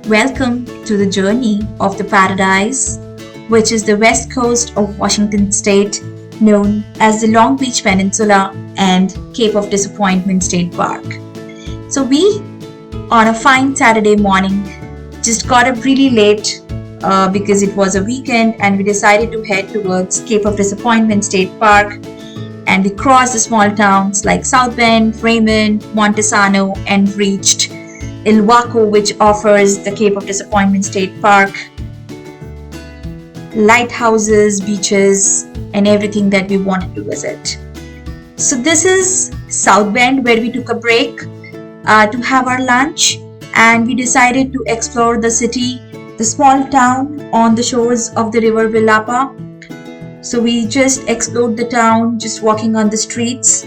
Welcome to the journey of the paradise, which is the west coast of Washington State, known as the Long Beach Peninsula and Cape of Disappointment State Park. So we, on a fine Saturday morning, just got up really late because it was a weekend, and we decided to head towards Cape of Disappointment State Park, and we crossed the small towns like South Bend, Raymond, Montesano, and reached Ilwaco, which offers the Cape of Disappointment State Park, lighthouses, beaches, and everything that we wanted to visit. So this is South Bend, where we took a break to have our lunch, and we decided to explore the city, the small town on the shores of the river Willapa. So we just explored the town, just walking on the streets.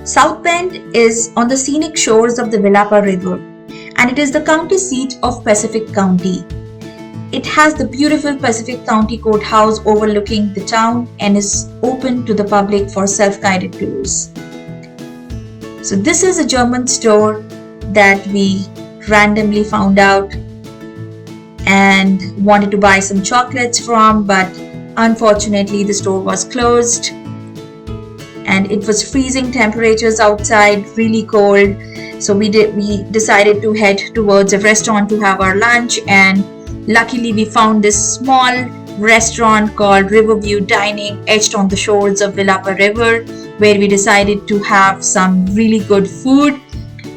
South Bend is on the scenic shores of the Willapa River, and it is the county seat of Pacific County. It has the beautiful Pacific County Courthouse overlooking the town and is open to the public for self-guided tours. So this is a German store that we randomly found out and wanted to buy some chocolates from, but unfortunately the store was closed. And it was freezing temperatures outside, really cold. So we decided to head towards a restaurant to have our lunch, and luckily we found this small restaurant called Riverview Dining, edged on the shores of Willapa River, where we decided to have some really good food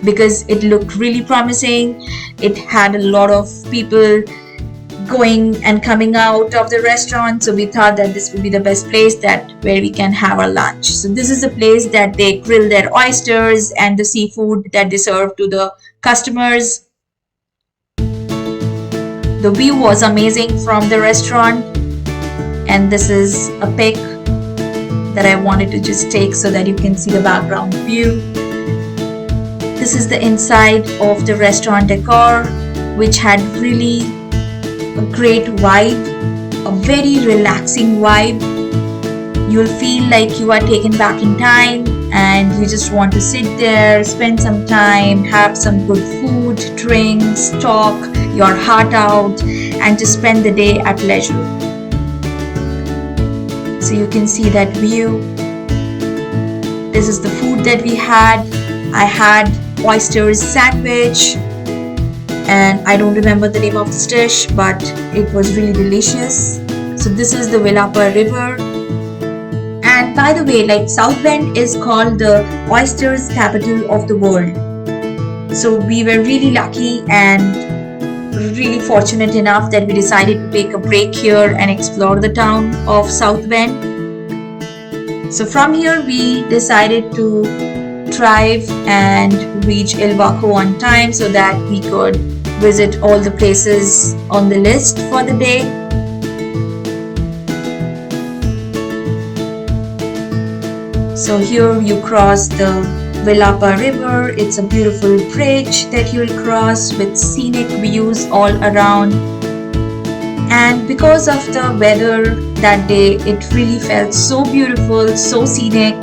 because it looked really promising. It had a lot of people going and coming out of the restaurant, so we thought that this would be the best place where we can have our lunch. So this is a place that they grill their oysters and the seafood that they serve to the customers. The view was amazing from the restaurant, and this is a pic that I wanted to just take so that you can see the background view. This is the inside of the restaurant decor, which had really a great vibe, a very relaxing vibe. You'll feel like you are taken back in time and you just want to sit there, spend some time, have some good food, drinks, talk your heart out, and just spend the day at leisure. So you can see that view. This is the food that we had. I had oysters sandwich, and I don't remember the name of this dish, but it was really delicious. So this is the Willapa River. And by the way, South Bend is called the oysters capital of the world. So we were really lucky and really fortunate enough that we decided to take a break here and explore the town of South Bend. So from here we decided to drive and reach Ilwaco on time so that we could visit all the places on the list for the day. So here you cross the Willapa River. It's a beautiful bridge that you'll cross with scenic views all around. And because of the weather that day, it really felt so beautiful, so scenic.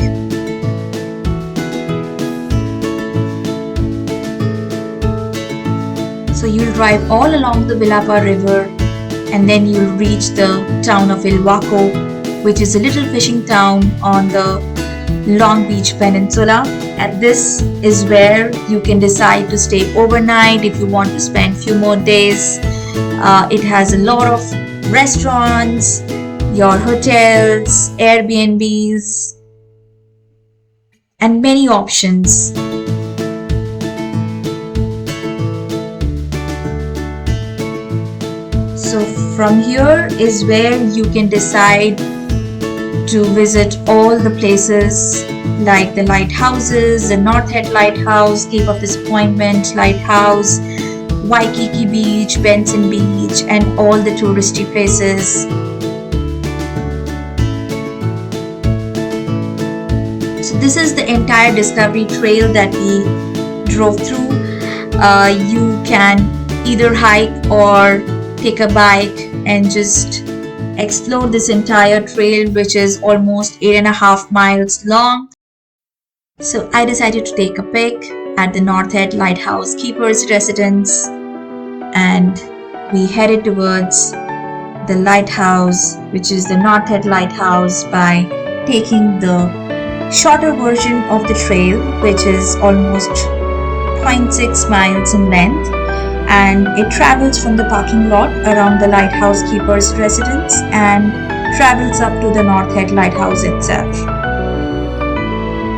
So you'll drive all along the Willapa River, and then you'll reach the town of Ilwaco, which is a little fishing town on the Long Beach Peninsula. And this is where you can decide to stay overnight if you want to spend a few more days. It has a lot of restaurants, your hotels, Airbnbs, and many options. So from here is where you can decide to visit all the places like the lighthouses, the North Head Lighthouse, Cape of Disappointment Lighthouse, Wikiki Beach, Benson Beach, and all the touristy places. So this is the entire Discovery Trail that we drove through. You can either hike or take a bike and just explore this entire trail, which is almost 8.5 miles long. So I decided to take a pic at the North Head Lighthouse Keeper's residence, and we headed towards the lighthouse, which is the North Head Lighthouse, by taking the shorter version of the trail, which is almost 0.6 miles in length, and it travels from the parking lot around the lighthouse keeper's residence and travels up to the North Head Lighthouse itself.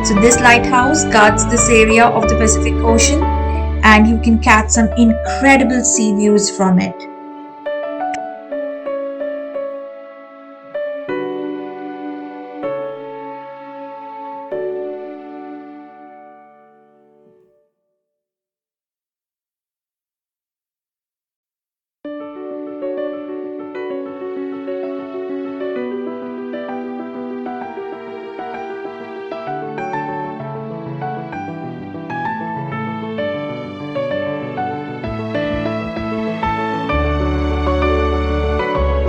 So this lighthouse guards this area of the Pacific Ocean, and you can catch some incredible sea views from it.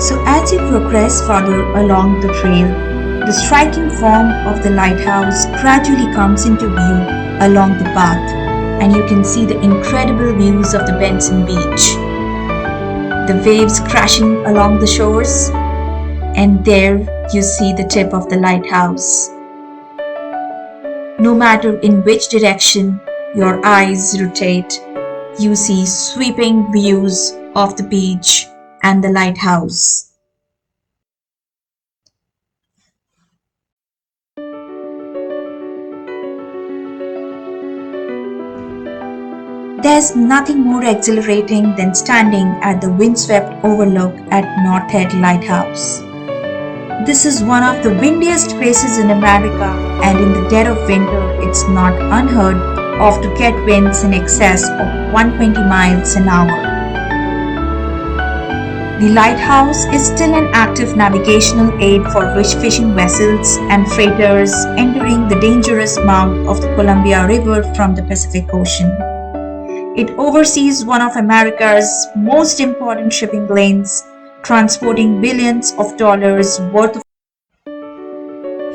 So as you progress further along the trail, the striking form of the lighthouse gradually comes into view along the path, and you can see the incredible views of the Benson Beach. The waves crashing along the shores, and there you see the tip of the lighthouse. No matter in which direction your eyes rotate, you see sweeping views of the beach and the lighthouse. There's nothing more exhilarating than standing at the windswept overlook at North Head Lighthouse. This is one of the windiest places in America, and in the dead of winter, it's not unheard of to get winds in excess of 120 miles an hour. The lighthouse is still an active navigational aid for fishing vessels and freighters entering the dangerous mouth of the Columbia River from the Pacific Ocean. It oversees one of America's most important shipping lanes, transporting billions of dollars worth of.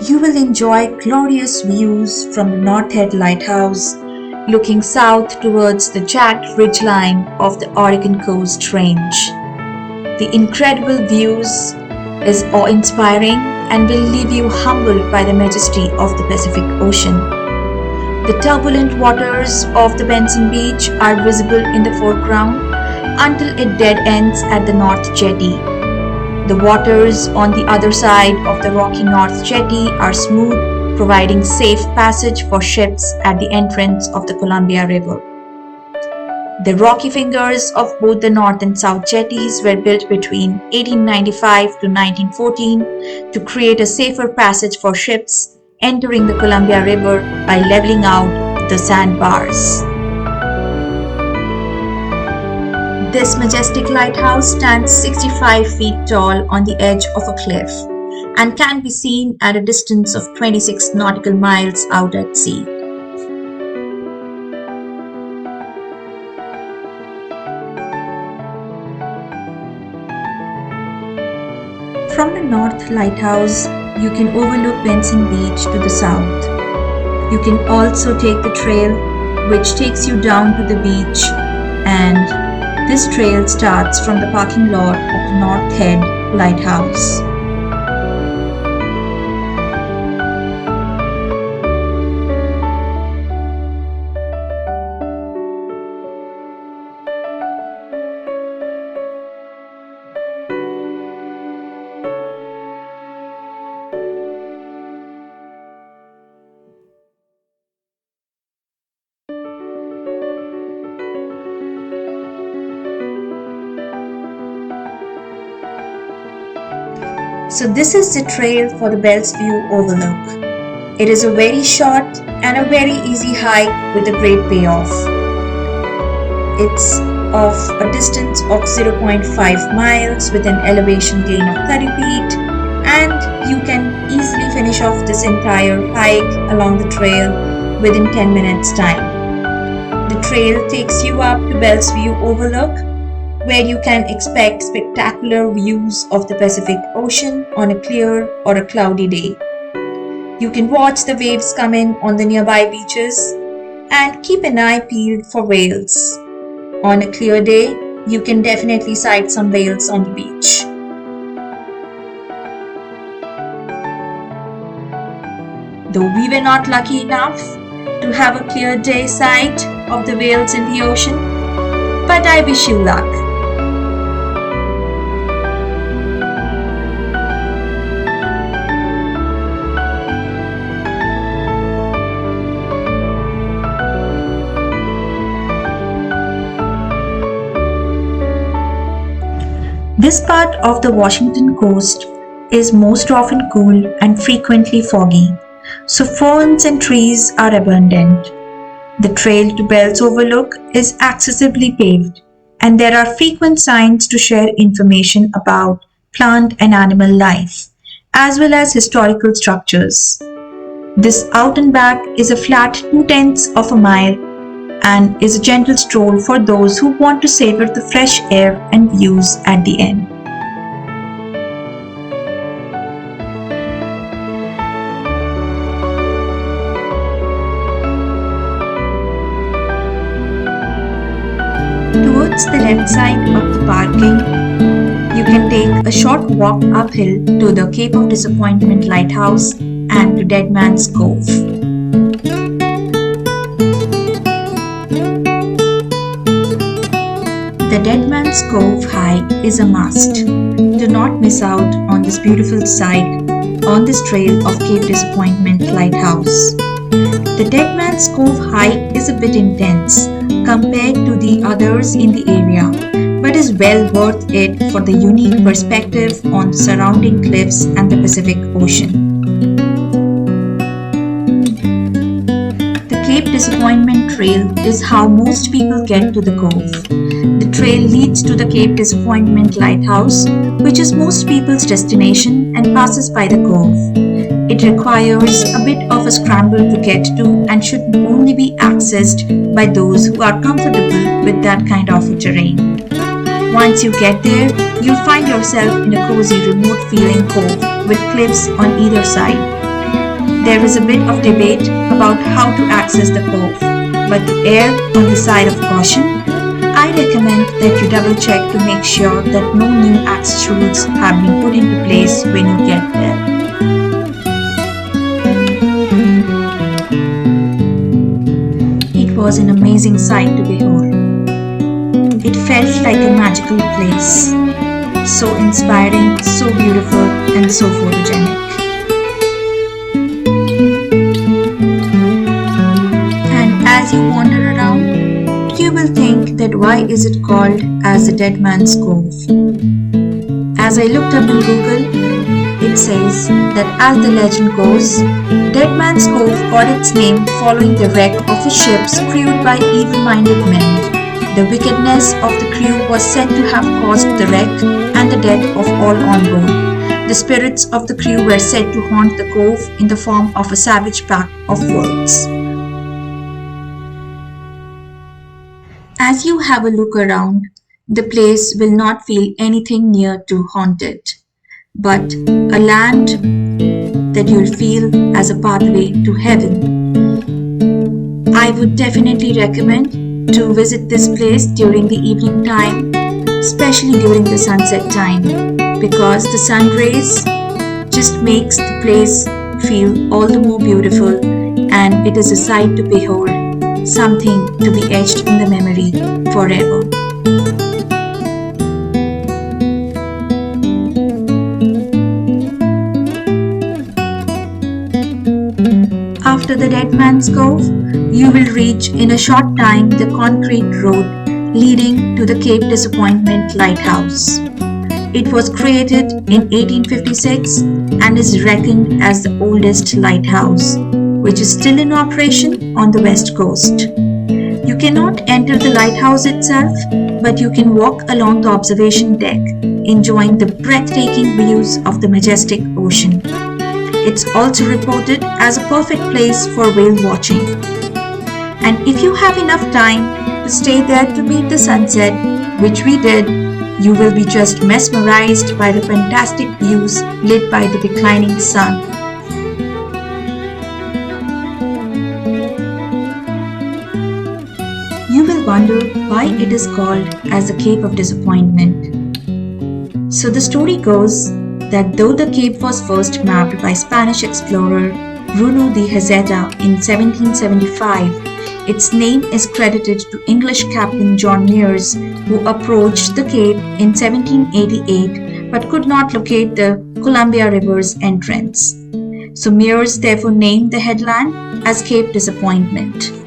You will enjoy glorious views from the North Head Lighthouse, looking south towards the jagged ridgeline of the Oregon Coast Range. The incredible views is awe-inspiring and will leave you humbled by the majesty of the Pacific Ocean. The turbulent waters of the Benson Beach are visible in the foreground until it dead ends at the North Jetty. The waters on the other side of the rocky North Jetty are smooth, providing safe passage for ships at the entrance of the Columbia River. The rocky fingers of both the North and South jetties were built between 1895 to 1914 to create a safer passage for ships entering the Columbia River by leveling out the sandbars. This majestic lighthouse stands 65 feet tall on the edge of a cliff and can be seen at a distance of 26 nautical miles out at sea. From the North Lighthouse, you can overlook Benson Beach to the south. You can also take the trail which takes you down to the beach, and this trail starts from the parking lot of the North Head Lighthouse. So this is the trail for the Bells View Overlook. It is a very short and a very easy hike with a great payoff. It's of a distance of 0.5 miles with an elevation gain of 30 feet, and you can easily finish off this entire hike along the trail within 10 minutes time. The trail takes you up to Bells View Overlook, where you can expect spectacular views of the Pacific Ocean on a clear or a cloudy day. You can watch the waves come in on the nearby beaches and keep an eye peeled for whales. On a clear day, you can definitely sight some whales on the beach. Though we were not lucky enough to have a clear day sight of the whales in the ocean, but I wish you luck. This part of the Washington coast is most often cool and frequently foggy, so ferns and trees are abundant. The trail to Bell's Overlook is accessibly paved, and there are frequent signs to share information about plant and animal life, as well as historical structures. This out and back is a flat 2/10 of a mile and is a gentle stroll for those who want to savor the fresh air and views at the end. Towards the left side of the parking, you can take a short walk uphill to the Cape of Disappointment Lighthouse and to Deadman's Cove. The Deadman's Cove hike is a must. Do not miss out on this beautiful sight on this trail of Cape Disappointment Lighthouse. The Deadman's Cove hike is a bit intense compared to the others in the area, but is well worth it for the unique perspective on the surrounding cliffs and the Pacific Ocean. The Cape Disappointment Trail is how most people get to the cove. The trail leads to the Cape Disappointment Lighthouse, which is most people's destination, and passes by the cove. It requires a bit of a scramble to get to and should only be accessed by those who are comfortable with that kind of a terrain. Once you get there, you'll find yourself in a cozy, remote-feeling cove with cliffs on either side. There is a bit of debate about how to access the cove, but to err on the side of caution, I recommend that you double check to make sure that no new access rules have been put into place when you get there. It was an amazing sight to behold. It felt like a magical place, so inspiring, so beautiful, and so photogenic. And as you wander around, you will think that why is it called as the Deadman's Cove? As I looked up in Google, it says that as the legend goes, Deadman's Cove got its name following the wreck of a ship crewed by evil-minded men. The wickedness of the crew was said to have caused the wreck and the death of all on board. The spirits of the crew were said to haunt the cove in the form of a savage pack of wolves. As you have a look around, the place will not feel anything near to haunted, but a land that you'll feel as a pathway to heaven. I would definitely recommend to visit this place during the evening time, especially during the sunset time, because the sun rays just makes the place feel all the more beautiful, and it is a sight to behold, something to be etched in the memory forever. After the Deadman's Cove, you will reach in a short time the concrete road leading to the Cape Disappointment Lighthouse. It was created in 1856 and is reckoned as the oldest lighthouse, which is still in operation on the west coast. You cannot enter the lighthouse itself, but you can walk along the observation deck, enjoying the breathtaking views of the majestic ocean. It's also reported as a perfect place for whale watching. And if you have enough time to stay there to meet the sunset, which we did, you will be just mesmerized by the fantastic views lit by the declining sun. You will wonder why it is called as the Cape of Disappointment. So the story goes that though the cape was first mapped by Spanish explorer Bruno de Hezeta in 1775, its name is credited to English Captain John Meares, who approached the cape in 1788 but could not locate the Columbia River's entrance. So Meares therefore named the headland as Cape Disappointment.